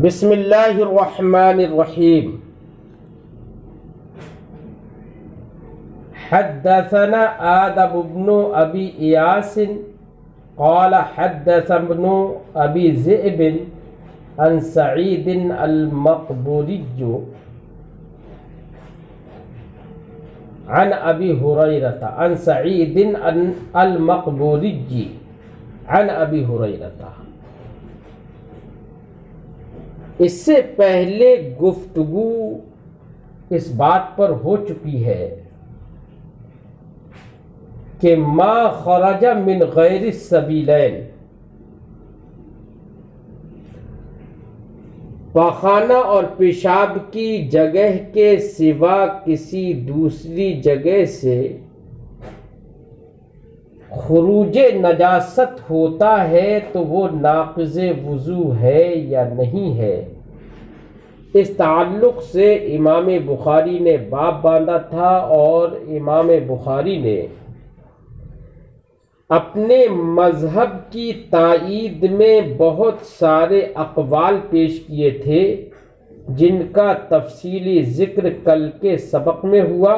بسم اللہ الرحمن الرحیم۔ حدثنا آدم بن ابی ایاس قال حدثنا ابن ابی ذئب عن سعید المقبوری عن ابی ہریرہ عن سعید المقبوری عن ابی ہریرہ۔ اس سے پہلے گفتگو اس بات پر ہو چکی ہے کہ ما خرج من غیر السبیلین، پاخانہ اور پیشاب کی جگہ کے سوا کسی دوسری جگہ سے خروج نجاست ہوتا ہے تو وہ ناقض وضو ہے یا نہیں ہے، اس تعلق سے امام بخاری نے باب باندھا تھا، اور امام بخاری نے اپنے مذہب کی تائید میں بہت سارے اقوال پیش کیے تھے جن کا تفصیلی ذکر کل کے سبق میں ہوا۔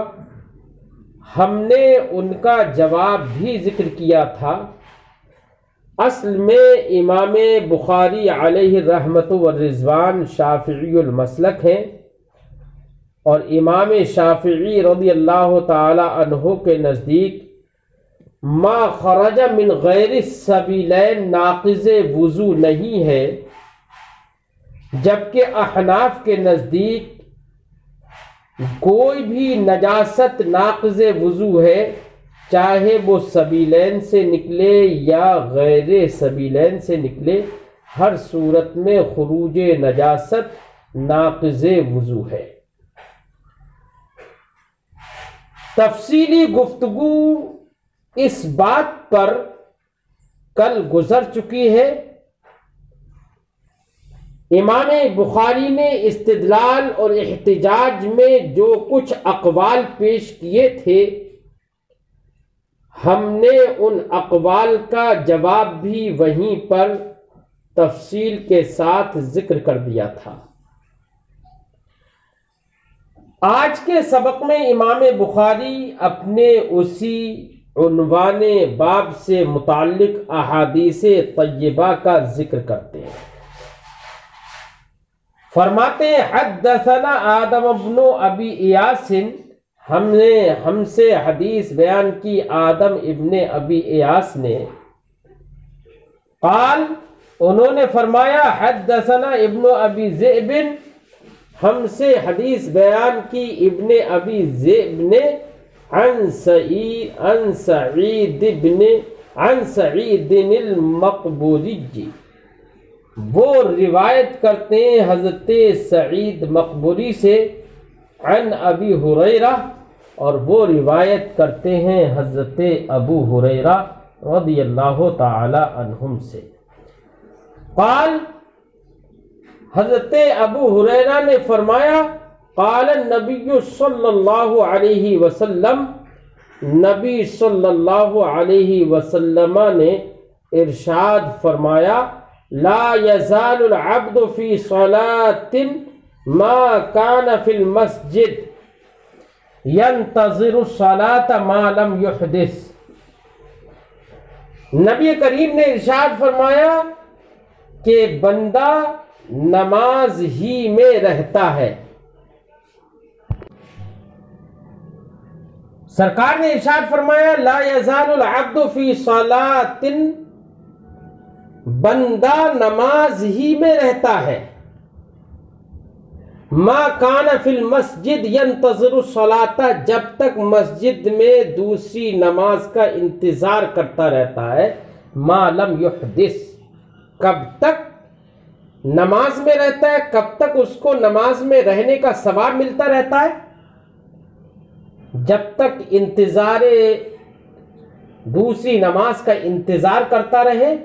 ہم نے ان کا جواب بھی ذکر کیا تھا۔ اصل میں امام بخاری علیہ رحمت والرضوان شافعی المسلک ہیں، اور امام شافعی رضی اللہ تعالی عنہ کے نزدیک ما خرج من غیر السبیلین ناقض وضو نہیں ہے، جبکہ احناف کے نزدیک کوئی بھی نجاست ناقض وضو ہے، چاہے وہ سبیلین سے نکلے یا غیر سبیلین سے نکلے، ہر صورت میں خروج نجاست ناقض وضو ہے۔ تفصیلی گفتگو اس بات پر کل گزر چکی ہے۔ امام بخاری نے استدلال اور احتجاج میں جو کچھ اقوال پیش کیے تھے، ہم نے ان اقوال کا جواب بھی وہیں پر تفصیل کے ساتھ ذکر کر دیا تھا۔ آج کے سبق میں امام بخاری اپنے اسی عنوان باب سے متعلق احادیث طیبہ کا ذکر کرتے ہیں۔ فرماتے ہیں حدثنا آدم بن ابی ایاس، ہم سے حدیث بیان کی آدم ابن ابی ایاس نے، قال انہوں نے فرمایا حدثنا ابن ابی ذئب، ہم سے حدیث بیان کی ابن ابی ذئب نے عن سعید المقبوری، وہ روایت کرتے ہیں حضرت سعید مقبوری سے، عن ابی ہریرہ، اور وہ روایت کرتے ہیں حضرت ابو ہریرہ رضی اللہ تعالی عنہم سے۔ قال حضرت ابو ہریرہ نے فرمایا، قال النبی صلی اللہ علیہ وسلم، نبی صلی اللہ علیہ وسلم نے ارشاد فرمایا، لا يزال العبد في صلاة ما كان في المسجد ينتظر الصلاة ما لم يحدث۔ نبی کریم نے ارشاد فرمایا کہ بندہ نماز ہی میں رہتا ہے۔ سرکار نے ارشاد فرمایا لا يزال العبد في صلاة، بندہ نماز ہی میں رہتا ہے، ما کان فی المسجد ینتظر الصلاۃ، جب تک مسجد میں دوسری نماز کا انتظار کرتا رہتا ہے، ما لم یحدث، کب تک نماز میں رہتا ہے، کب تک اس کو نماز میں رہنے کا ثواب ملتا رہتا ہے، جب تک انتظار دوسری نماز کا انتظار کرتا رہے۔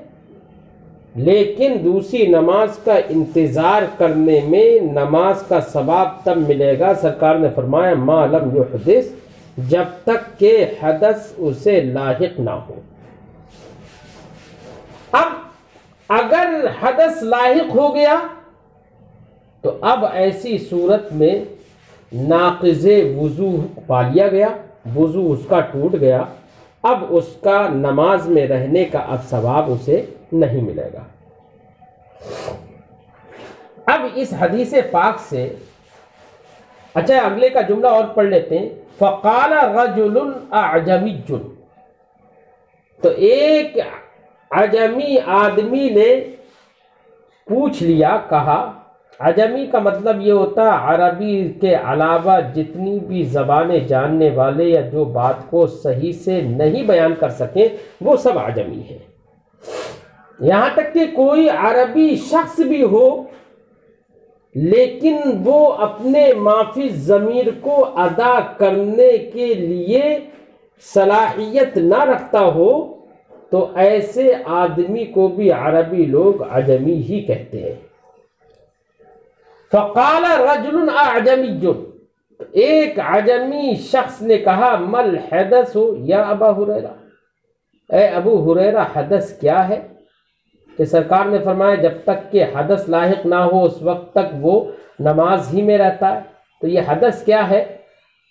لیکن دوسری نماز کا انتظار کرنے میں نماز کا ثواب تب ملے گا، سرکار نے فرمایا ما لم یحدث، جب تک کہ حدث اسے لاحق نہ ہو۔ اب اگر حدث لاحق ہو گیا تو اب ایسی صورت میں ناقض وضو پا لیا گیا، وضو اس کا ٹوٹ گیا، اب اس کا نماز میں رہنے کا اب ثواب اسے نہیں ملے گا۔ اب اس حدیث پاک سے اچھا اگلے کا جملہ اور پڑھ لیتے ہیں۔ فقال رجل اعجمی، تو ایک عجمی آدمی نے پوچھ لیا، کہا، عجمی کا مطلب یہ ہوتا ہے عربی کے علاوہ جتنی بھی زبانیں جاننے والے یا جو بات کو صحیح سے نہیں بیان کر سکیں وہ سب عجمی ہیں۔ یہاں تک کہ کوئی عربی شخص بھی ہو لیکن وہ اپنے معافی ضمیر کو ادا کرنے کے لیے صلاحیت نہ رکھتا ہو تو ایسے آدمی کو بھی عربی لوگ عجمی ہی کہتے ہیں۔ فقال رجل اعجمی، ایک عجمی شخص نے کہا، مل حدث یا ابا ہریرہ، اے ابو ہریرہ حدث کیا ہے؟ کہ سرکار نے فرمایا جب تک کہ حدث لاحق نہ ہو اس وقت تک وہ نماز ہی میں رہتا ہے، تو یہ حدث کیا ہے؟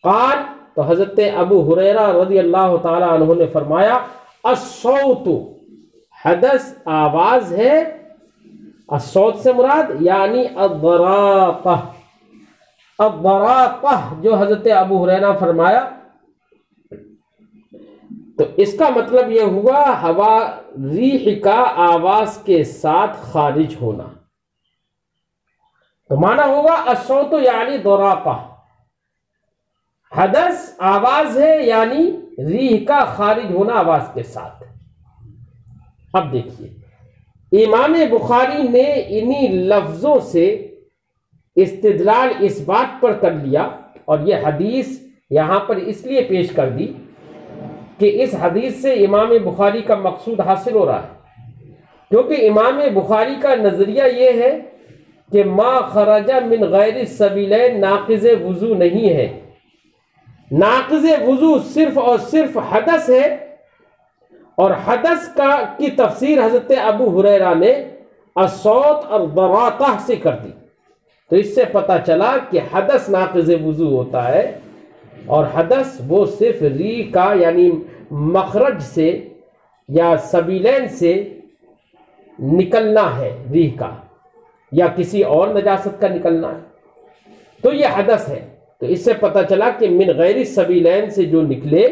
قال، تو حضرت ابو ہریرہ رضی اللہ تعالی عنہ نے فرمایا، الصوت، حدث آواز ہے، الصوت سے مراد یعنی الضراقہ، الضراقہ جو حضرت ابو ہریرہ فرمایا، تو اس کا مطلب یہ ہوا ہوا ریح کا آواز کے ساتھ خارج ہونا، تو معنی ہوگا الصوت یعنی ضراقہ، حدث آواز ہے یعنی ریح کا خارج ہونا آواز کے ساتھ۔ اب دیکھیے امام بخاری نے انہی لفظوں سے استدلال اس بات پر کر لیا، اور یہ حدیث یہاں پر اس لیے پیش کر دی کہ اس حدیث سے امام بخاری کا مقصود حاصل ہو رہا ہے، کیونکہ امام بخاری کا نظریہ یہ ہے کہ ما خرج من غیر السبیلین ناقض وضو نہیں ہے، ناقض وضو صرف اور صرف حدث ہے، اور حدث کی تفسیر حضرت ابو ہریرہ نے الصوت اور ضراقہ سے کر دی، تو اس سے پتہ چلا کہ حدث ناقض وضو ہوتا ہے، اور حدث وہ صرف ریح کا یعنی مخرج سے یا سبیلین سے نکلنا ہے، ریح کا یا کسی اور نجاست کا نکلنا ہے، تو یہ حدث ہے۔ تو اس سے پتہ چلا کہ من غیر سبیلین سے جو نکلے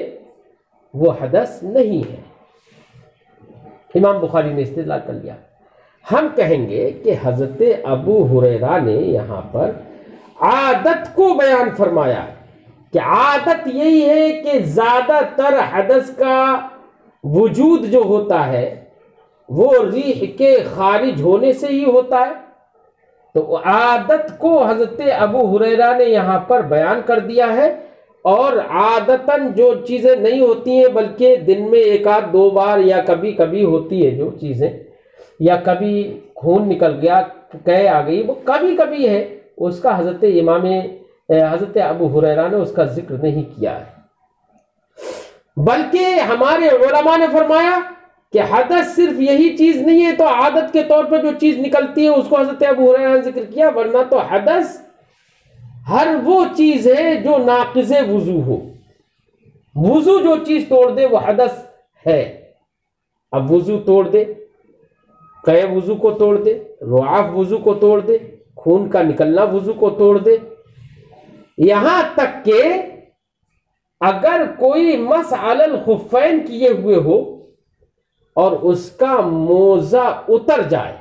وہ حدث نہیں ہے، امام بخاری نے استدلال کر لیا۔ ہم کہیں گے کہ حضرت ابو ہریرہ نے یہاں پر عادت کو بیان فرمایا کہ عادت یہی ہے کہ زیادہ تر حدث کا وجود جو ہوتا ہے وہ ریح کے خارج ہونے سے ہی ہوتا ہے، تو عادت کو حضرت ابو ہریرہ نے یہاں پر بیان کر دیا ہے، اور عادتاً جو چیزیں نہیں ہوتی ہیں بلکہ دن میں ایک آدھ دو بار یا کبھی کبھی ہوتی ہے جو چیزیں، یا کبھی خون نکل گیا، قے آ گئی، وہ کبھی کبھی ہے، اس کا حضرت ابو ہریرہ نے اس کا ذکر نہیں کیا ہے، بلکہ ہمارے علماء نے فرمایا کہ حدث صرف یہی چیز نہیں ہے، تو عادت کے طور پر جو چیز نکلتی ہے اس کو حضرت ابو ہریرہ نے ذکر کیا، ورنہ تو حدث ہر وہ چیز ہے جو ناقض وضو ہو، وضو جو چیز توڑ دے وہ حدث ہے۔ اب وضو توڑ دے، قے وضو کو توڑ دے، رعاف وضو کو توڑ دے، خون کا نکلنا وضو کو توڑ دے، یہاں تک کہ اگر کوئی مسح علی الخفین کیے ہوئے ہو اور اس کا موزہ اتر جائے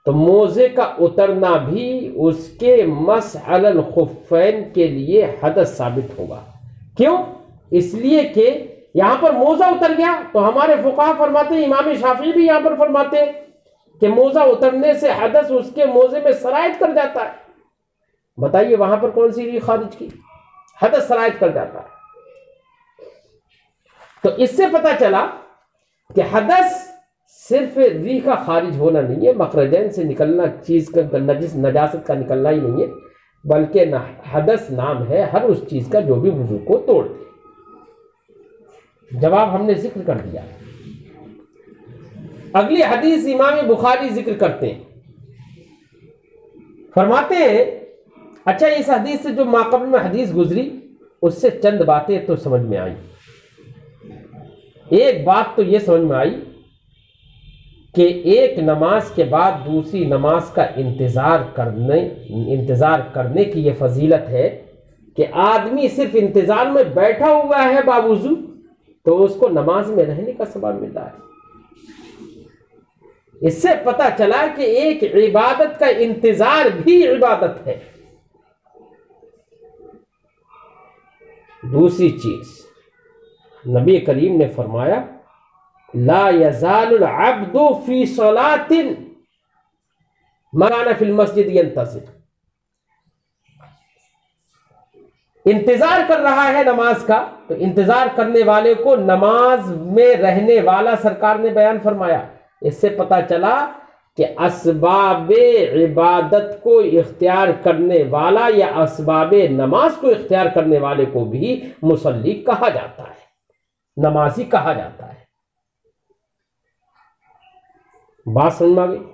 تو موزے کا اترنا بھی اس کے مسح علی الخفین کے لیے حدث ثابت ہوگا۔ کیوں؟ اس لیے کہ یہاں پر موزہ اتر گیا تو ہمارے فقہا فرماتے ہیں، امام شافعی بھی یہاں پر فرماتے ہیں کہ موزہ اترنے سے حدث اس کے موزے میں سرایت کر جاتا ہے۔ بتائیے وہاں پر کون سی ریح خارج کی؟ حدث سرایت کر جاتا ہے۔ تو اس سے پتہ چلا کہ حدث صرف ریح کا خارج ہونا نہیں ہے، مخرجین سے نکلنا، چیز کا نجاست کا نکلنا ہی نہیں ہے، بلکہ حدث نام ہے ہر اس چیز کا جو بھی وضو کو توڑ دے۔ جواب ہم نے ذکر کر دیا۔ اگلی حدیث امام بخاری ذکر کرتے ہیں، فرماتے ہیں اچھا اس حدیث سے جو ماقبل میں حدیث گزری اس سے چند باتیں تو سمجھ میں آئی. ایک بات تو یہ سمجھ میں آئی کہ ایک نماز کے بعد دوسری نماز کا انتظار کرنے کی یہ فضیلت ہے کہ آدمی صرف انتظار میں بیٹھا ہوا ہے باوضو تو اس کو نماز میں رہنے کا ثواب مل رہا ہے. اس سے پتہ چلا کہ ایک عبادت کا انتظار بھی عبادت ہے. دوسری چیز نبی کریم نے فرمایا لا یزال العبد فی صلاۃ ما کان فی المسجد ینتظر. انتظار کر رہا ہے نماز کا تو انتظار کرنے والے کو نماز میں رہنے والا سرکار نے بیان فرمایا. اس سے پتہ چلا کہ اسباب عبادت کو اختیار کرنے والا یا اسباب نماز کو اختیار کرنے والے کو بھی مصلی کہا جاتا ہے, نمازی کہا جاتا ہے. بات سمجھ میں آ گئی.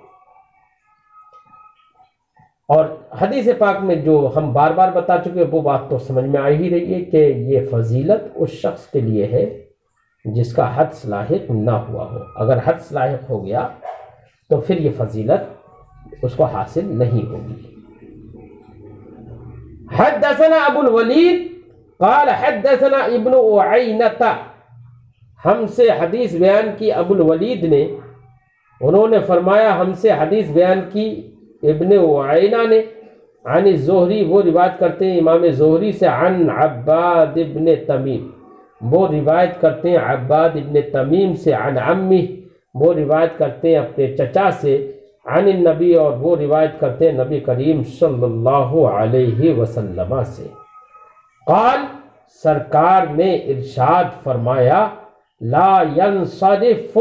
اور حدیث پاک میں جو ہم بار بار بتا چکے وہ بات تو سمجھ میں آ ہی رہی ہے کہ یہ فضیلت اس شخص کے لیے ہے جس کا حدث لاحق نہ ہوا ہو. اگر حدث لاحق ہو گیا تو پھر یہ فضیلت اس کو حاصل نہیں ہوگی. حدثنا ابو الولید قال حدثنا ابن اعینۃ, ہم سے حدیث بیان کی ابو الولید نے, انہوں نے فرمایا ہم سے حدیث بیان کی ابن اعینہ نے, عن الزہری, وہ روایت کرتے ہیں امام زہری سے, عن عباد ابن تمیم, وہ روایت کرتے ہیں عباد ابن تمیم سے, عن عمہ, وہ روایت کرتے ہیں اپنے چچا سے, عن النبی, اور وہ روایت کرتے ہیں نبی کریم صلی اللہ علیہ وسلم سے. قال, سرکار نے ارشاد فرمایا لا ينصرف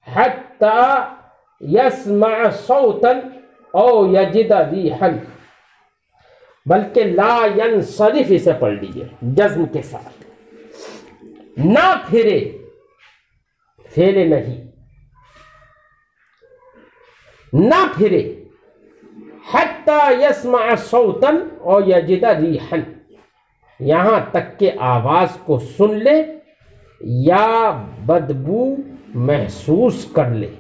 حتى يسمع صوتا او یجد ریحا, بلکہ لا ينصرف اسے پڑھ لیجئے جزم کے ساتھ, نہ پھرے, پھیرے نہیں, نہ پھرے, حتی یسمع صوتا او یجد ریحا, یہاں تک کہ آواز کو سن لے یا بدبو محسوس کر لے.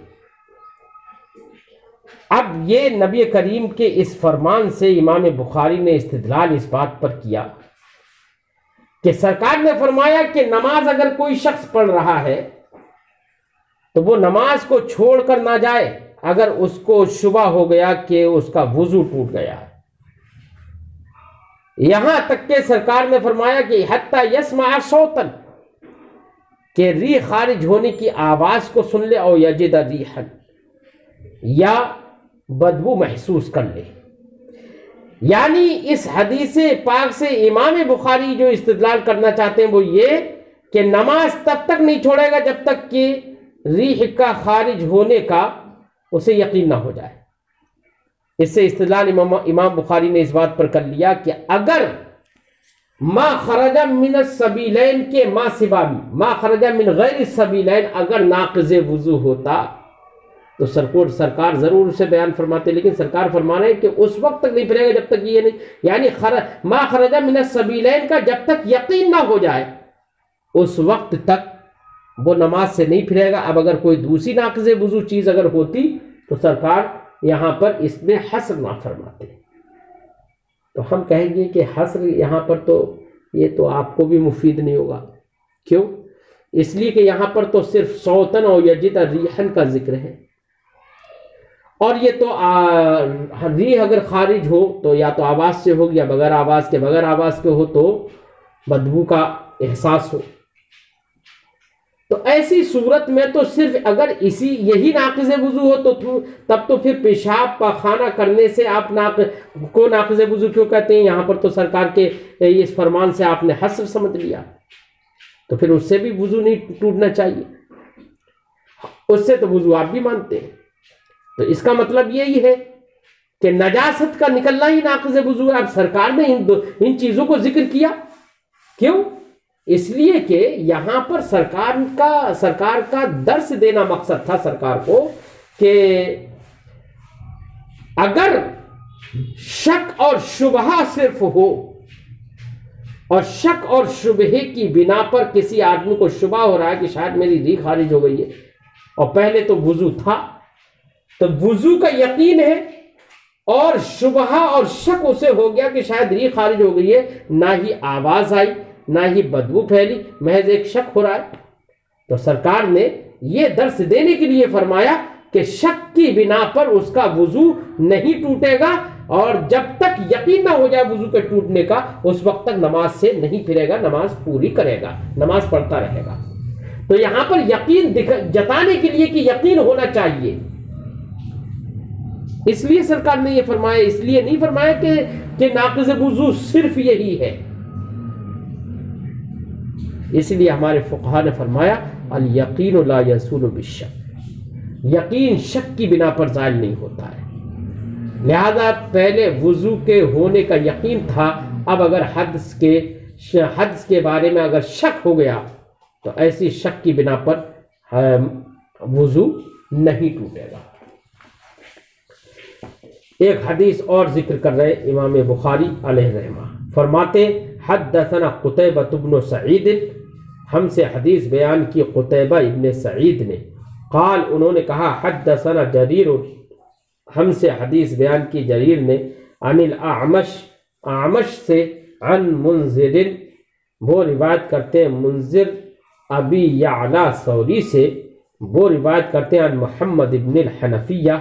اب یہ نبی کریم کے اس فرمان سے امام بخاری نے استدلال اس بات پر کیا کہ سرکار نے فرمایا کہ نماز اگر کوئی شخص پڑھ رہا ہے تو وہ نماز کو چھوڑ کر نہ جائے اگر اس کو شبہ ہو گیا کہ اس کا وضو ٹوٹ گیا ہے. یہاں تک کہ سرکار نے فرمایا کہ حتی یسمع صوتا, کہ ریح خارج ہونے کی آواز کو سن لے, او یجد ریحا, یا بدبو محسوس کر لے. یعنی اس حدیث پاک سے امام بخاری جو استدلال کرنا چاہتے ہیں وہ یہ کہ نماز تب تک نہیں چھوڑے گا جب تک کہ ریح کا خارج ہونے کا اسے یقین نہ ہو جائے. اس سے استدلال امام بخاری نے اس بات پر کر لیا کہ اگر ما خرج من السبیلین کے ما سوا ما خرج من غیر السبیلین اگر ناقض وضو ہوتا تو سرکار ضرور اسے بیان فرماتے, لیکن سرکار فرما رہے ہیں کہ اس وقت تک نہیں پھرے گا جب تک یہ نہیں, یعنی ما خرج من السبیلین کا جب تک یقین نہ ہو جائے اس وقت تک وہ نماز سے نہیں پھرے گا. اب اگر کوئی دوسری ناقض وضو چیز اگر ہوتی تو سرکار یہاں پر اس میں حصر نہ فرماتے. تو ہم کہیں گے کہ حصر یہاں پر تو یہ تو آپ کو بھی مفید نہیں ہوگا. کیوں؟ اس لیے کہ یہاں پر تو صرف صوتن اور یجد ریحن کا ذکر ہے, اور یہ تو ریح اگر خارج ہو تو یا تو آواز سے ہو یا بغیر آواز کے ہو تو بدبو کا احساس ہو. تو ایسی صورت میں تو صرف اگر یہی ناقض وضو ہو تو تب تو پھر پیشاب پاخانہ کرنے سے آپ کو ناقض وضو کیوں کہتے ہیں؟ یہاں پر تو سرکار کے اس فرمان سے آپ نے حصر سمجھ لیا, تو پھر اس سے بھی وضو نہیں ٹوٹنا چاہیے, اس سے تو وضو آپ بھی مانتے ہیں. تو اس کا مطلب یہی ہے کہ نجاست کا نکلنا ہی ناقض وضو ہے. اب سرکار نے ان چیزوں کو ذکر کیا کیوں؟ اس لیے کہ یہاں پر سرکار کا درس دینا مقصد تھا سرکار کو کہ اگر شک اور شبہ صرف ہو، اور شک اور شبہے کی بنا پر کسی آدمی کو شبہ ہو رہا ہے کہ شاید میری ری خارج ہو گئی ہے، اور پہلے تو وضو تھا، تو وضو کا یقین ہے، اور شبہ اور شک اسے ہو گیا کہ شاید ری خارج ہو گئی ہے، نہ ہی آواز آئی نہ ہی بدبو پھیلی، محض ایک شک ہو رہا ہے، تو سرکار نے یہ درس دینے کے لیے فرمایا کہ شک کی بنا پر اس کا وضو نہیں ٹوٹے گا، اور جب تک یقین نہ ہو جائے وضو کے ٹوٹنے کا اس وقت تک نماز سے نہیں پھرے گا، نماز پوری کرے گا، نماز پڑھتا رہے گا۔ تو یہاں پر یقین جتانے کے لیے کہ یقین ہونا چاہیے، اس لیے سرکار نے یہ فرمایا، اس لیے نہیں فرمایا کہ ناقض وضو صرف یہی ہے۔ اس لیے ہمارے فقہاء نے فرمایا الیقین لا یزول بالشک، یقین شک کی بنا پر زائل نہیں ہوتا ہے، لہذا پہلے وضو کے ہونے کا یقین تھا، اب اگر حدث کے بارے میں اگر شک ہو گیا تو ایسی شک کی بنا پر وضو نہیں ٹوٹے گا۔ ایک حدیث اور ذکر کر رہے امام بخاری علیہ رحمہ، فرماتے حدثنا قتیبہ بن سعید، ہم سے حدیث بیان کی قتیبہ ابن سعید نے، قال انہوں نے کہا حدثنا جریر، ہم سے حدیث بیان کی جریر نے، عن الاعمش، اعمش سے، عن منذر، وہ روایت کرتے ہیں منذر ابی یعلا ثوری سے، وہ روایت کرتے ہیں عن محمد ابن الحنفیہ،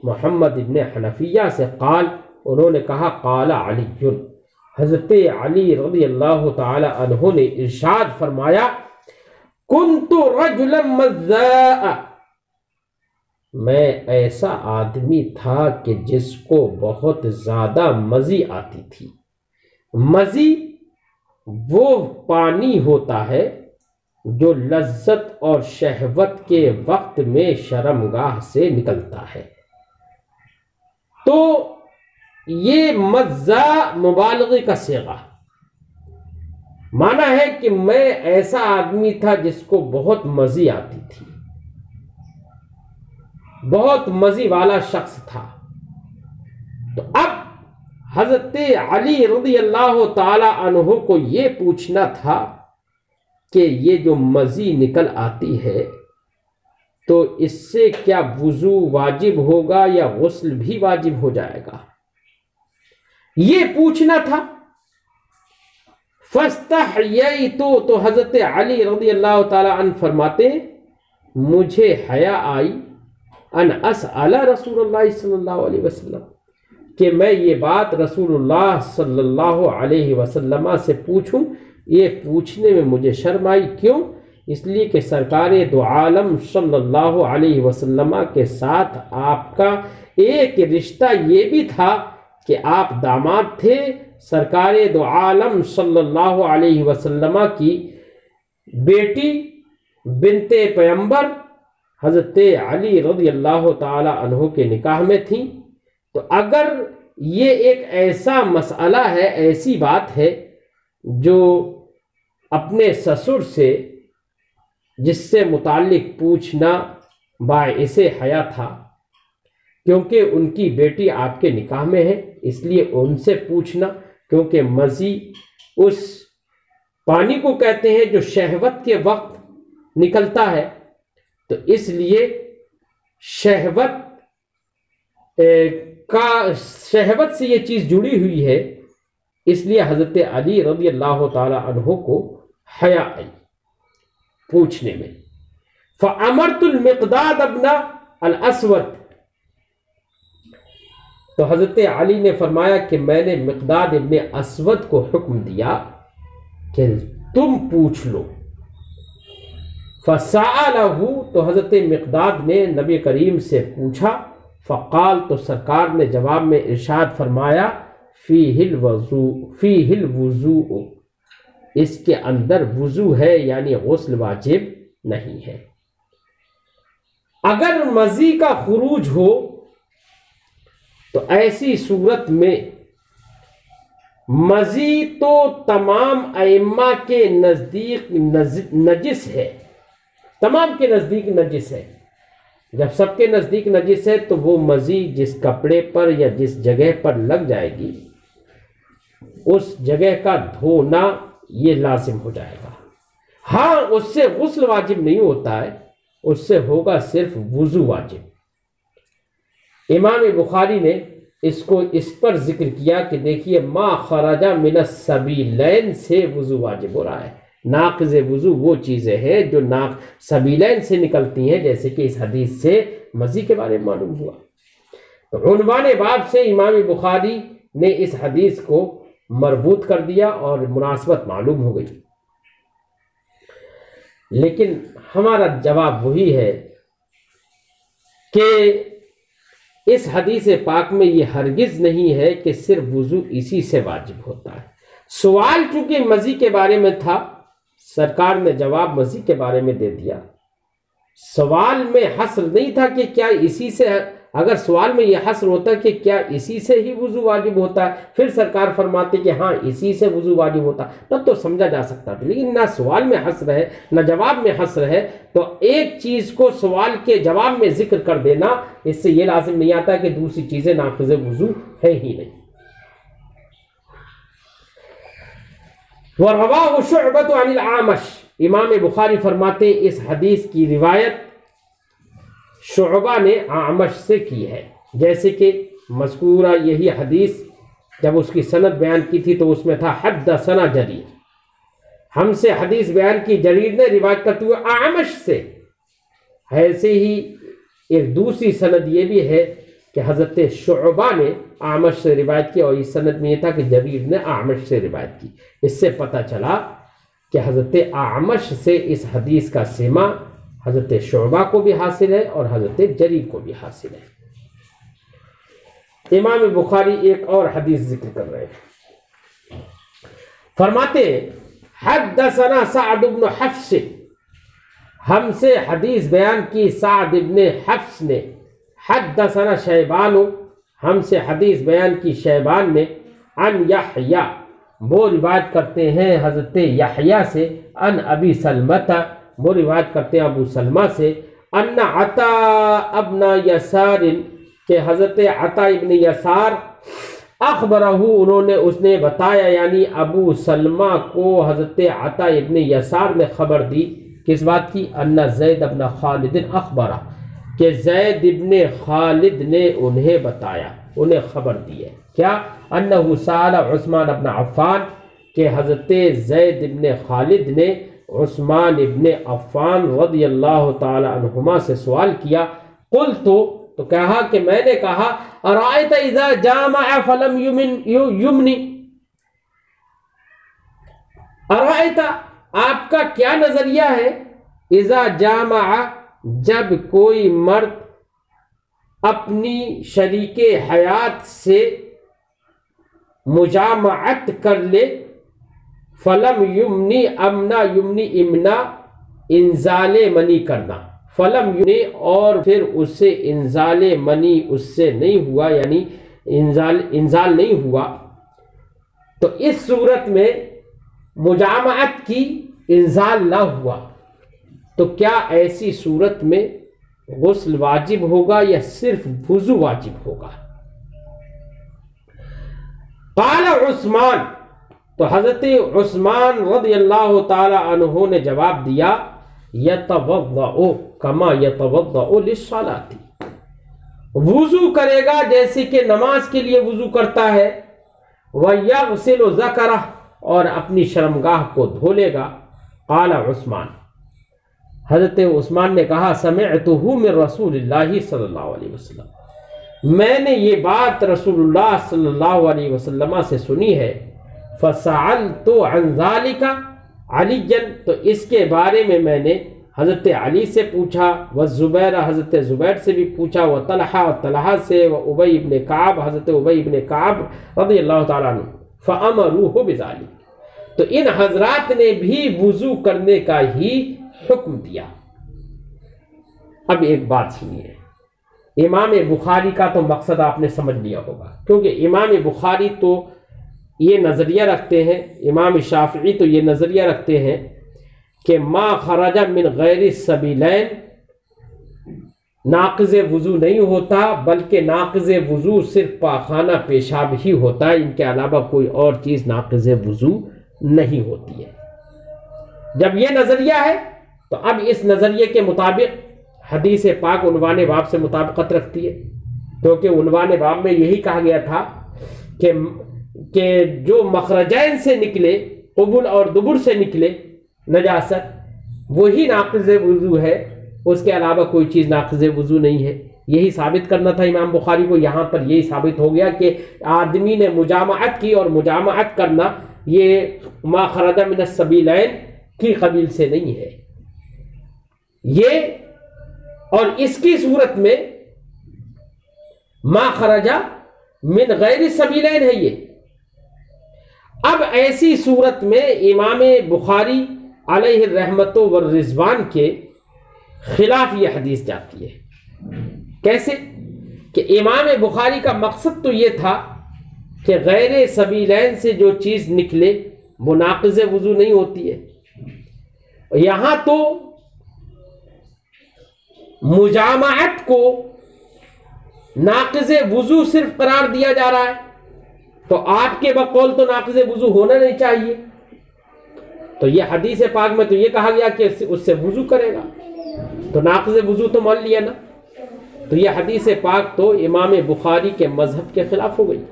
محمد ابن حنفیہ سے، قال انہوں نے کہا قال علی، حضرت علی رضی اللہ تعالی عنہ نے ارشاد فرمایا کنت رجلا مذاء، میں ایسا آدمی تھا کہ جس کو بہت زیادہ مزی آتی تھی۔ مزی وہ پانی ہوتا ہے جو لذت اور شہوت کے وقت میں شرمگاہ سے نکلتا ہے، تو یہ مزہ مبالغے کا صیغہ، مانا ہے کہ میں ایسا آدمی تھا جس کو بہت مزی آتی تھی، بہت مزی والا شخص تھا۔ تو اب حضرت علی رضی اللہ تعالی عنہ کو یہ پوچھنا تھا کہ یہ جو مزی نکل آتی ہے تو اس سے کیا وضو واجب ہوگا یا غسل بھی واجب ہو جائے گا، یہ پوچھنا تھا۔ فاستحییت، تو حضرت علی رضی اللہ تعالی عنہ فرماتے مجھے حیا آئی ان اسأل رسول اللہ صلی اللہ علیہ وسلم، کہ میں یہ بات رسول اللہ صلی اللہ علیہ وسلم سے پوچھوں۔ یہ پوچھنے میں مجھے شرم آئی، کیوں؟ اس لیے کہ سرکار دو عالم صلی اللہ علیہ وسلم کے ساتھ آپ کا ایک رشتہ یہ بھی تھا کہ آپ داماد تھے سرکار دو عالم صلی اللہ علیہ وسلم کی بیٹی بنت پیغمبر حضرت علی رضی اللہ تعالی عنہ کے نکاح میں تھیں۔ تو اگر یہ ایک ایسا مسئلہ ہے، ایسی بات ہے جو اپنے سسر سے جس سے متعلق پوچھنا باعث حیا تھا، کیونکہ ان کی بیٹی آپ کے نکاح میں ہے، اس لیے ان سے پوچھنا، کیونکہ مزی اس پانی کو کہتے ہیں جو شہوت کے وقت نکلتا ہے، تو اس لیے شہوت سے یہ چیز جڑی ہوئی ہے، اس لیے حضرت علی رضی اللہ تعالی عنہ کو حیا آئی پوچھنے میں۔ فَأَمَرْتُ الْمِقْدَادَ ابْنَ الْأَسْوَدِ، تو حضرت علی نے فرمایا کہ میں نے مقداد ابن اسود کو حکم دیا کہ تم پوچھ لو۔ فَسَأَلَهُ، تو حضرت مقداد نے نبی کریم سے پوچھا۔ فقال، تو سرکار نے جواب میں ارشاد فرمایا فِيهِ الْوُضُوءُ، اس کے اندر وضو ہے، یعنی غسل واجب نہیں ہے۔ اگر مزی کا خروج ہو تو ایسی صورت میں مزی تو تمام ائمہ کے نزدیک نجس ہے، تمام کے نزدیک نجس ہے، جب سب کے نزدیک نجس ہے تو وہ مزی جس کپڑے پر یا جس جگہ پر لگ جائے گی اس جگہ کا دھونا یہ لازم ہو جائے گا۔ ہاں اس سے غسل واجب نہیں ہوتا ہے، اس سے ہوگا صرف وضو واجب۔ امام بخاری نے اس کو اس پر ذکر کیا کہ دیکھیے ما خرج من السبیلین سے وضو واجب ہو رہا ہے۔ ناقض وضو وہ چیزیں ہیں جو سبیلین سے نکلتی ہیں، جیسے کہ اس حدیث سے مزی کے بارے میں معلوم ہوا۔ تو عنوان باب سے امام بخاری نے اس حدیث کو مربوط کر دیا اور مناسبت معلوم ہو گئی۔ لیکن ہمارا جواب وہی ہے کہ اس حدیث پاک میں یہ ہرگز نہیں ہے کہ صرف وضو اسی سے واجب ہوتا ہے۔ سوال چونکہ مزی کے بارے میں تھا، سرکار نے جواب مزی کے بارے میں دے دیا۔ سوال میں حصر نہیں تھا کہ کیا اسی سے، اگر سوال میں یہ حصر ہوتا کہ کیا اسی سے ہی وضو واجب ہوتا ہے، پھر سرکار فرماتے کہ ہاں اسی سے وضو واجب ہوتا، تب تو سمجھا جا سکتا تھا۔ لیکن نہ سوال میں حصر ہے نہ جواب میں حصر ہے، تو ایک چیز کو سوال کے جواب میں ذکر کر دینا اس سے یہ لازم نہیں آتا کہ دوسری چیزیں ناقض وضو ہے ہی نہیں۔ وَرَوَاهُ شُعْبَةُ عَنِ الْأَعْمَشِ، امام بخاری فرماتے اس حدیث کی روایت شعبہ نے اعمش سے کی ہے۔ جیسے کہ مذکورہ یہی حدیث جب اس کی سند بیان کی تھی تو اس میں تھا حدثنا جریر، ہم سے حدیث بیان کی جریر نے روایت کرتے ہوئے اعمش سے۔ ایسے ہی ایک دوسری سند یہ بھی ہے کہ حضرت شعبہ نے اعمش سے روایت کی، اور اس سند میں یہ تھا کہ جریر نے اعمش سے روایت کی۔ اس سے پتہ چلا کہ حضرت اعمش سے اس حدیث کا سماع حضرت شعبہ کو بھی حاصل ہے اور حضرت جریر کو بھی حاصل ہے۔ امام بخاری ایک اور حدیث ذکر کر رہے ہیں، فرماتے حدثنا سعد بن حفص، ہم سے حدیث بیان کی سعد بن حفص نے، حدثنا شیبان، ہم سے حدیث بیان کی شیبان نے، عن یحییٰ، وہ روایت کرتے ہیں حضرت یحییٰ سے، عن ابی سلمۃ، وہ روایت کرتے ہیں ابو سلمہ سے، ان عطاء ابن یسار، کہ حضرت عطاء ابن یسار، اخبرہ، اس نے بتایا، یعنی ابو سلمہ کو حضرت عطاء ابن یسار نے خبر دی، کس بات کی؟ ان زید ابن خالد اخبرہ، کہ زید ابن خالد نے انہیں بتایا، انہیں خبر دی ہے، کیا؟ انہ سأل عثمان ابن عفان، کہ حضرت زید ابن خالد نے عثمان ابن عفان رضی اللہ تعالی عنہما سے سوال کیا، قلت، تو کہا کہ میں نے کہا، ارائیت اذا جامع فلم یمنی، ارائیت، آپ کا کیا نظریہ ہے، اذا جامع، جب کوئی مرد اپنی شریک حیات سے مجامعت کر لے، فلم یمنی، امنا یمنی، امنا انزال منی کرنا، فلم یمنی، اور پھر اس سے انزال منی اس سے نہیں ہوا، یعنی انزال نہیں ہوا، تو اس صورت میں مجامعت کی، انزال نہ ہوا، تو کیا ایسی صورت میں غسل واجب ہوگا یا صرف وضو واجب ہوگا؟ قال عثمان، تو حضرت عثمان رضی اللہ تعالی عنہ نے جواب دیا، یتوضأ کما یتوضأ للصلاۃ، وضو کرے گا جیسے کہ نماز کے لیے وضو کرتا ہے، ویغسل ذکرہ، اور اپنی شرمگاہ کو دھو لے گا۔ قال عثمان، حضرت عثمان نے کہا، سمعتہ من رسول اللہ صلی اللہ علیہ وسلم، میں نے یہ بات رسول اللہ صلی اللہ علیہ وسلم سے سنی ہے، فسألت عن ذلك علیًا، تو اس کے بارے میں نے حضرت علی سے پوچھا، والزبیر، حضرت زبیر سے بھی پوچھا، وطلحہ، اور طلحہ سے، وابی ابن کعب، حضرت ابی ابن کعب رضی اللہ تعالیٰ عنہ، فامروہ بذلک، تو ان حضرات نے بھی وضو کرنے کا ہی حکم دیا۔ اب ایک بات سنیے، امام بخاری کا تو مقصد آپ نے سمجھ لیا ہوگا، کیونکہ امام بخاری تو یہ نظریہ رکھتے ہیں، امام شافعی تو یہ نظریہ رکھتے ہیں کہ ما خرج من غیر السبیلین ناقض وضو نہیں ہوتا، بلکہ ناقض وضو صرف پاخانہ پیشاب ہی ہوتا ہے، ان کے علاوہ کوئی اور چیز ناقض وضو نہیں ہوتی ہے۔ جب یہ نظریہ ہے تو اب اس نظریے کے مطابق حدیث پاک عنوان باب سے مطابقت رکھتی ہے، کیونکہ عنوان باب میں یہی کہا گیا تھا کہ جو مخرجین سے نکلے، قبل اور دبر سے نکلے نجاست، وہی ناقض وضو ہے، اس کے علاوہ کوئی چیز ناقض وضو نہیں ہے۔ یہی ثابت کرنا تھا امام بخاری کو، یہاں پر یہی ثابت ہو گیا کہ آدمی نے مجامعت کی، اور مجامعت کرنا یہ ما خرج من السبیلین کی قبیل سے نہیں ہے یہ، اور اس کی صورت میں ما خرج من غیر السبیلین ہے یہ۔ اب ایسی صورت میں امام بخاری علیہ الرحمت والرضوان کے خلاف یہ حدیث جاتی ہے۔ کیسے؟ کہ امام بخاری کا مقصد تو یہ تھا کہ غیر سبیلین سے جو چیز نکلے وہ ناقض وضو نہیں ہوتی ہے، یہاں تو مجامعت کو ناقض وضو صرف قرار دیا جا رہا ہے، تو آپ کے بقول تو ناقض وضو ہونا نہیں چاہیے، تو یہ حدیث پاک میں تو یہ کہا گیا کہ اس سے وضو کرے گا، تو ناقض وضو تو مان لیا نا، تو یہ حدیث پاک تو امام بخاری کے مذہب کے خلاف ہو گئی۔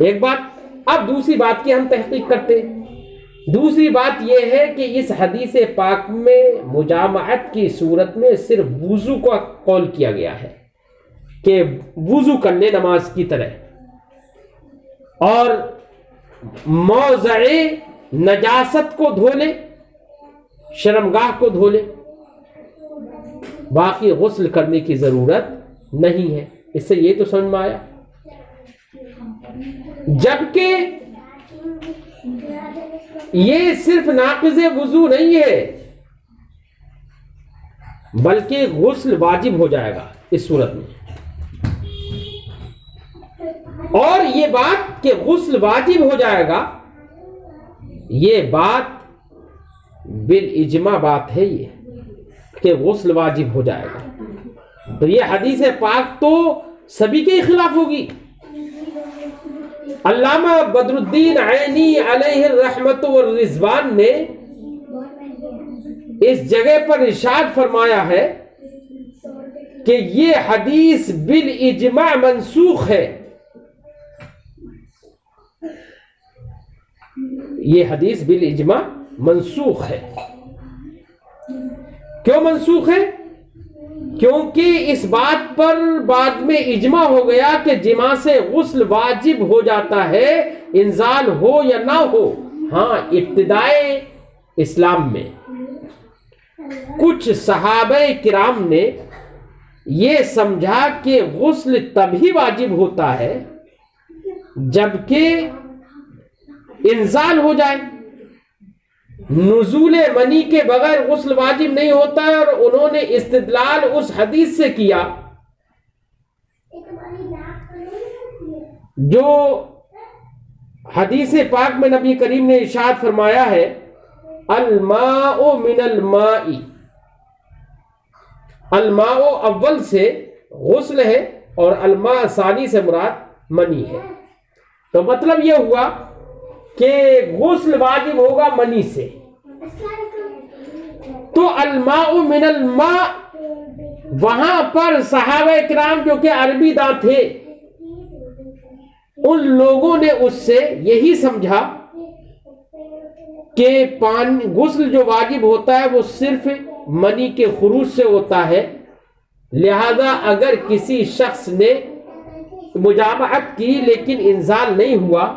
ایک بات۔ اب دوسری بات کی ہم تحقیق کرتے ہیں۔ دوسری بات یہ ہے کہ اس حدیث پاک میں مجامعت کی صورت میں صرف وضو کا قول کیا گیا ہے کہ وضو کر لے نماز کی طرح، اور موضع نجاست کو دھو لے، شرمگاہ کو دھو لے، باقی غسل کرنے کی ضرورت نہیں ہے۔ اس سے یہ تو سمجھ میں آیا۔ جبکہ یہ صرف ناقض وضو نہیں ہے، بلکہ غسل واجب ہو جائے گا اس صورت میں، اور یہ بات کہ غسل واجب ہو جائے گا، یہ بات بالاجماع بات ہے یہ کہ غسل واجب ہو جائے گا، تو یہ حدیث پاک تو سبھی کے خلاف ہوگی۔ علامہ بدر الدین عینی علیہ الرحمت والرضوان نے اس جگہ پر ارشاد فرمایا ہے کہ یہ حدیث بالاجماع منسوخ ہے۔ یہ حدیث بالاجماع منسوخ ہے۔ کیوں منسوخ ہے؟ کیونکہ اس بات پر بعد میں اجماع ہو گیا کہ جماع سے غسل واجب ہو جاتا ہے، انزال ہو یا نہ ہو۔ ہاں، ابتدائے اسلام میں کچھ صحابہ کرام نے یہ سمجھا کہ غسل تبھی واجب ہوتا ہے جبکہ انزال ہو جائے، نزول منی کے بغیر غسل واجب نہیں ہوتا ہے، اور انہوں نے استدلال اس حدیث سے کیا جو حدیث پاک میں نبی کریم نے ارشاد فرمایا ہے، الماء من الماء، الماء اول سے غسل ہے اور الماء ثانی سے مراد منی ہے۔ تو مطلب یہ ہوا کہ غسل واجب ہوگا منی سے، تو الماء من الماء، وہاں پر صحابہ کرام جو کہ عربی داں تھے، ان لوگوں نے اس سے یہی سمجھا کہ غسل جو واجب ہوتا ہے وہ صرف منی کے خروج سے ہوتا ہے، لہذا اگر کسی شخص نے مجامعت کی لیکن انزال نہیں ہوا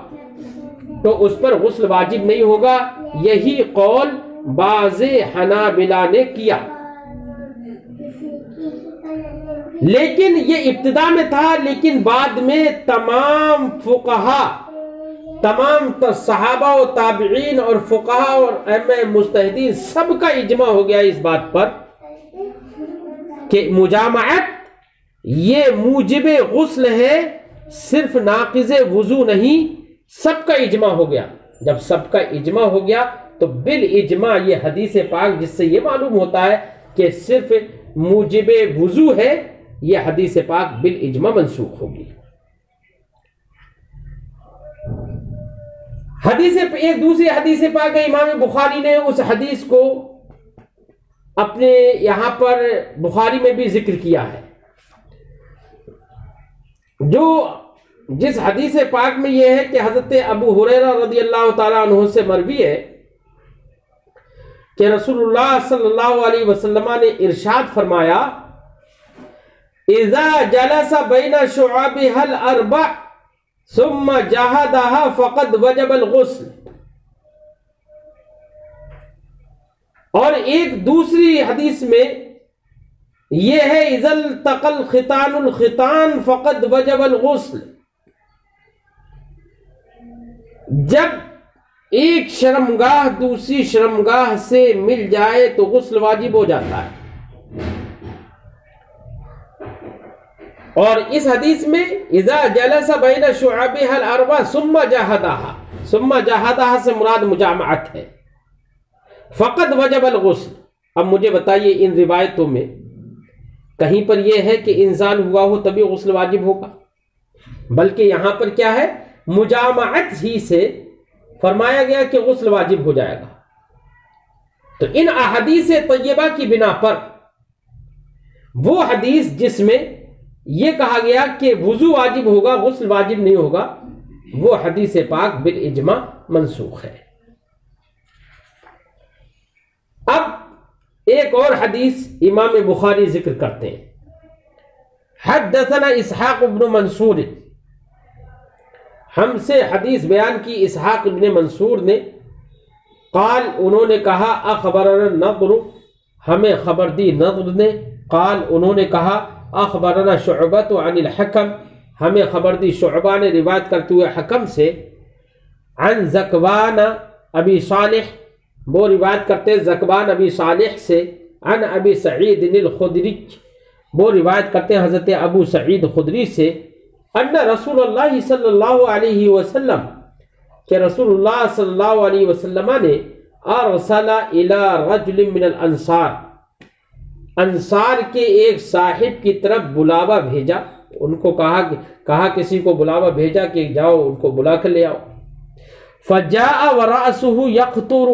تو اس پر غسل واجب نہیں ہوگا۔ یہی قول بعض حنابلہ نے کیا، لیکن یہ ابتدا میں تھا، لیکن بعد میں تمام فقہا، تمام صحابہ و تابعین اور فقہا اور ائمہ مجتہدین سب کا اجماع ہو گیا اس بات پر کہ مجامعت یہ موجب غسل ہے، صرف ناقض وضو نہیں۔ سب کا اجماع ہو گیا۔ جب سب کا اجماع ہو گیا تو بالاجماع یہ حدیث پاک، جس سے یہ معلوم ہوتا ہے کہ صرف موجب وضو ہے، یہ حدیث پاک بالاجماع منسوخ ہوگی۔ ایک دوسری حدیث پاک ہے، امام بخاری نے اس حدیث کو اپنے یہاں پر بخاری میں بھی ذکر کیا ہے، جس حدیث پاک میں یہ ہے کہ حضرت ابو ہریرہ رضی اللہ تعالیٰ عنہ سے مروی ہے کہ رسول اللہ صلی اللہ علیہ وسلم نے ارشاد فرمایا اذا جلس بین شعابها الاربع ثم جاہدها فقد وجب الغسل۔ اور ایک دوسری حدیث میں یہ ہے اذا التقى الختان الختان فقد وجب الغسل، جب ایک شرمگاہ دوسری شرمگاہ سے مل جائے تو غسل واجب ہو جاتا ہے۔ اور اس حدیث میں اذا جلس بین شعابها الاربع ثم جاہدها سے مراد مجامعت ہے، فقد وجب الغسل۔ اب مجھے بتائیے ان روایتوں میں کہیں پر یہ ہے کہ انزال ہوا ہو تبھی غسل واجب ہوگا؟ بلکہ یہاں پر کیا ہے، مجامعت ہی سے فرمایا گیا کہ غسل واجب ہو جائے گا۔ تو ان احادیث طیبہ کی بنا پر وہ حدیث جس میں یہ کہا گیا کہ وضو واجب ہوگا غسل واجب نہیں ہوگا، وہ حدیث پاک بالاجماع منسوخ ہے۔ اب ایک اور حدیث امام بخاری ذکر کرتے ہیں، حدثنا اسحاق بن منصور، ہم سے حدیث بیان کی اسحاق بن منصور نے، قال انہوں نے کہا اخبرنا نضر، ہمیں خبر دی نضر نے، قال انہوں نے کہا اخبرنا شعبۃ عن الحکم، ہمیں خبر دی شعبہ نے روایت کرتے ہوئے حکم سے، عن زکوان ابی صالح، وہ روایت کرتے ہیں زکوان ابی صالح سے، عن ابی سعید الخدری، وہ روایت کرتے ہیں حضرت ابو سعید خدری سے، ان رسول اللہ صلی اللہ علیہ وسلم، کہ رسول اللہ صلی اللہ علیہ وسلم نے ارسل الی رجل من الانصار، انصار کے ایک صاحب کی طرف بلاوا بھیجا، ان کو کہا کسی کو بلاوا بھیجا کہ جاؤ ان کو بلا کر لے آؤ، فجاء ورأسه يقطر،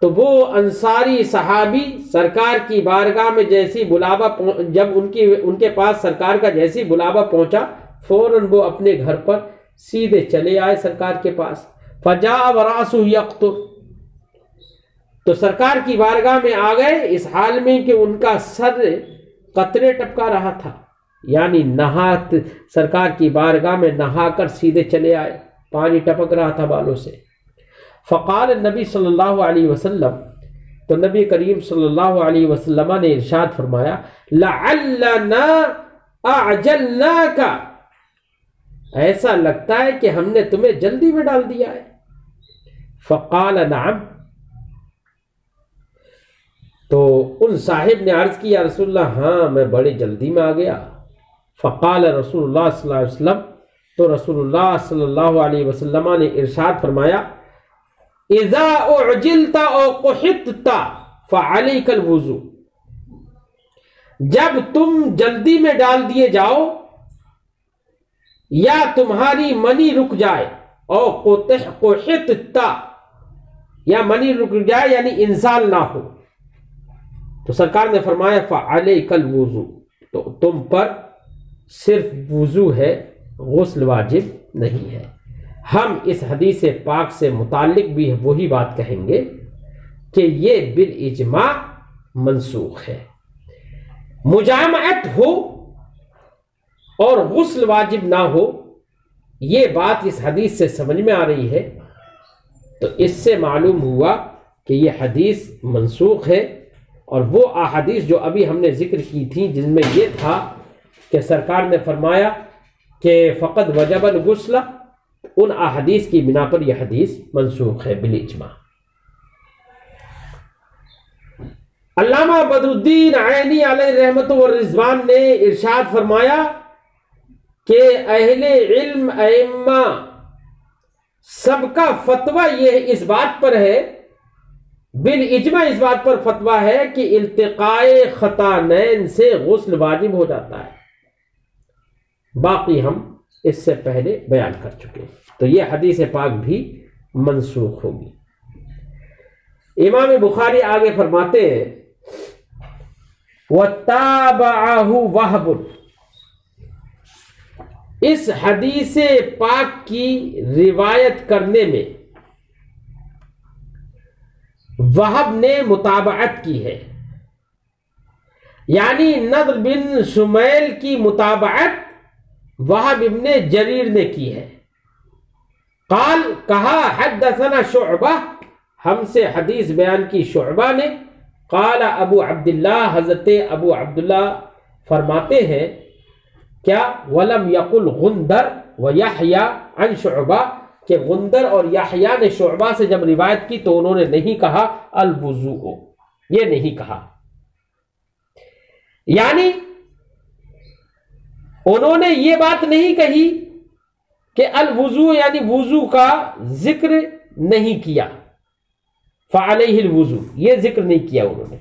تو وہ انصاری صحابی سرکار کی بارگاہ میں جیسی بلاوا، جب ان کے پاس سرکار کا جیسی بلاوا پہنچا فوراً وہ اپنے گھر پر سیدھے چلے آئے سرکار کے پاس، فجاء ورأسه يقطر، تو سرکار کی بارگاہ میں آ گئے اس حال میں کہ ان کا سر قطرے ٹپکا رہا تھا، یعنی سرکار کی بارگاہ میں نہا کر سیدھے چلے آئے، پانی ٹپک رہا تھا بالوں سے۔ فقال النبی صلی اللہ علیہ وسلم، تو نبی کریم صلی اللہ علیہ وسلم نے ارشاد فرمایا لعلنا اعجلناک، ایسا لگتا ہے کہ ہم نے تمہیں جلدی میں ڈال دیا ہے۔ فقال نعم، تو ان صاحب نے عرض کی یا رسول اللہ ہاں میں بڑی جلدی میں آ گیا۔ فقال رسول اللہ صلی اللہ علیہ وسلم، تو رسول اللہ صلی اللہ علیہ وسلم نے ارشاد فرمایا اذا اعجلت او قحطت فعلیک الوضو، جب تم جلدی میں ڈال دیے جاؤ یا تمہاری منی رک جائے، او قحطت یا منی رک جائے یعنی انزال نہ ہو، تو سرکار نے فرمایا فعلیک الوضو، تو تم پر صرف وضو ہے، غسل واجب نہیں ہے۔ ہم اس حدیث پاک سے متعلق بھی وہی بات کہیں گے کہ یہ بالاجماع منسوخ ہے۔ مجامعت ہو اور غسل واجب نہ ہو، یہ بات اس حدیث سے سمجھ میں آ رہی ہے، تو اس سے معلوم ہوا کہ یہ حدیث منسوخ ہے، اور وہ احادیث جو ابھی ہم نے ذکر کی تھیں جن میں یہ تھا کہ سرکار نے فرمایا کہ فقد وجب الغسل، ان احادیث کی بنا پر یہ حدیث منسوخ ہے بالاجماع۔ علامہ بدر الدین عینی علیہ رحمت و رضوان نے ارشاد فرمایا کہ اہل علم ائمہ سب کا فتویٰ یہ اس بات پر ہے بالاجماع اس بات پر فتویٰ ہے کہ التقائے ختانین سے غسل واجب ہو جاتا ہے، باقی ہم اس سے پہلے بیان کر چکے، تو یہ حدیث پاک بھی منسوخ ہوگی۔ امام بخاری آگے فرماتے ہیں وَتَابَعَهُ وَهْبٌ، اس حدیث پاک کی روایت کرنے میں وہب نے متابعت کی ہے، یعنی نضر بن شمیل کی متابعت وہب ابن جریر نے کی ہے۔ قال، کہا، حدثنا شعبہ، ہم سے حدیث بیان کی شعبہ نے۔ قال ابو عبداللہ، حضرت ابو عبداللہ فرماتے ہیں کیا؟ ولم یقل غندر و یحییٰ عن شعبہ، کہ غندر اور یحییٰ نے شعبہ سے جب روایت کی تو انہوں نے نہیں کہا الوضوء، یہ نہیں کہا، یعنی انہوں نے یہ بات نہیں کہی کہ الوضوء یعنی وضو کا ذکر نہیں کیا، فعلیہ الوضوء یہ ذکر نہیں کیا انہوں نے۔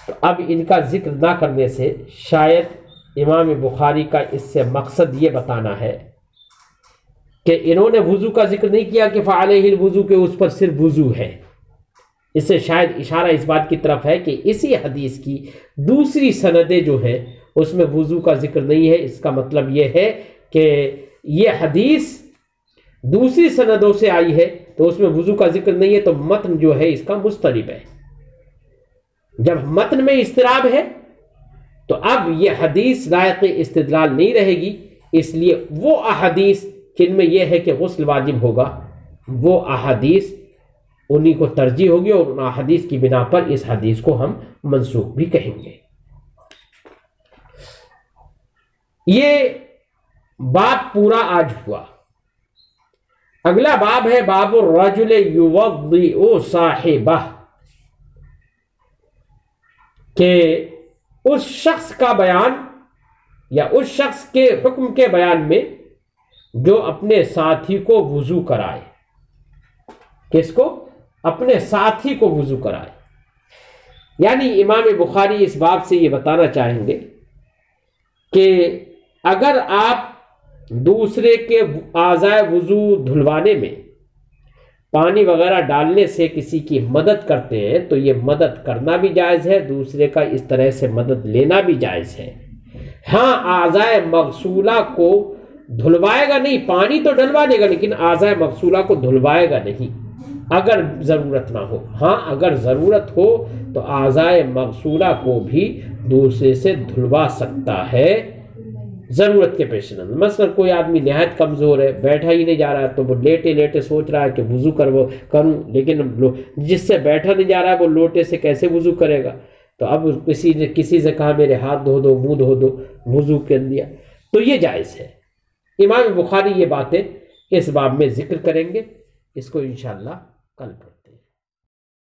تو اب ان کا ذکر نہ کرنے سے شاید امام بخاری کا اس سے مقصد یہ بتانا ہے کہ انہوں نے وضو کا ذکر نہیں کیا کہ فعلیہ الوضوء، کہ اس پر صرف وضو ہے۔ اس سے شاید اشارہ اس بات کی طرف ہے کہ اسی حدیث کی دوسری سندیں جو ہے اس میں وضو کا ذکر نہیں ہے۔ اس کا مطلب یہ ہے کہ یہ حدیث دوسری سندوں سے آئی ہے تو اس میں وضو کا ذکر نہیں ہے، تو متن جو ہے اس کا مضطرب ہے۔ جب متن میں اضطراب ہے تو اب یہ حدیث لائق استدلال نہیں رہے گی، اس لیے وہ احادیث جن میں یہ ہے کہ غسل واجب ہوگا وہ احادیث انہی کو ترجیح ہوگی، اور ان احادیث کی بنا پر اس حدیث کو ہم منسوخ بھی کہیں گے۔ یہ باب پورا آج ہوا۔ اگلا باب ہے باب الرجل یوضئ صاحبہ، کہ اس شخص کا بیان یا اس شخص کے حکم کے بیان میں جو اپنے ساتھی کو وضو کرائے۔ کس کو؟ اپنے ساتھی کو وضو کرائے۔ یعنی امام بخاری اس باب سے یہ بتانا چاہیں گے کہ اگر آپ دوسرے کے اعضائے وضو دھلوانے میں پانی وغیرہ ڈالنے سے کسی کی مدد کرتے ہیں تو یہ مدد کرنا بھی جائز ہے، دوسرے کا اس طرح سے مدد لینا بھی جائز ہے۔ ہاں، اعضائے مغسولہ کو دھلوائے گا نہیں، پانی تو ڈلوا دے گا لیکن اعضائے مغسولہ کو دھلوائے گا نہیں اگر ضرورت نہ ہو۔ ہاں، اگر ضرورت ہو تو اعضائے مغسولہ کو بھی دوسرے سے دھلوا سکتا ہے ضرورت کے پیش نظر۔ مثلا کوئی آدمی نہایت کمزور ہے، بیٹھا ہی نہیں جا رہا ہے، تو وہ لیٹے لیٹے سوچ رہا ہے کہ وضو کروں، لیکن جس سے بیٹھا نہیں جا رہا ہے وہ لوٹے سے کیسے وضو کرے گا؟ تو اب کسی سے کہا میرے ہاتھ دھو دو، منہ دھو دو، وضو کر دیا، تو یہ جائز ہے۔ امام بخاری یہ باتیں اس باب میں ذکر کریں گے، اس کو انشاءاللہ کل پڑھیں۔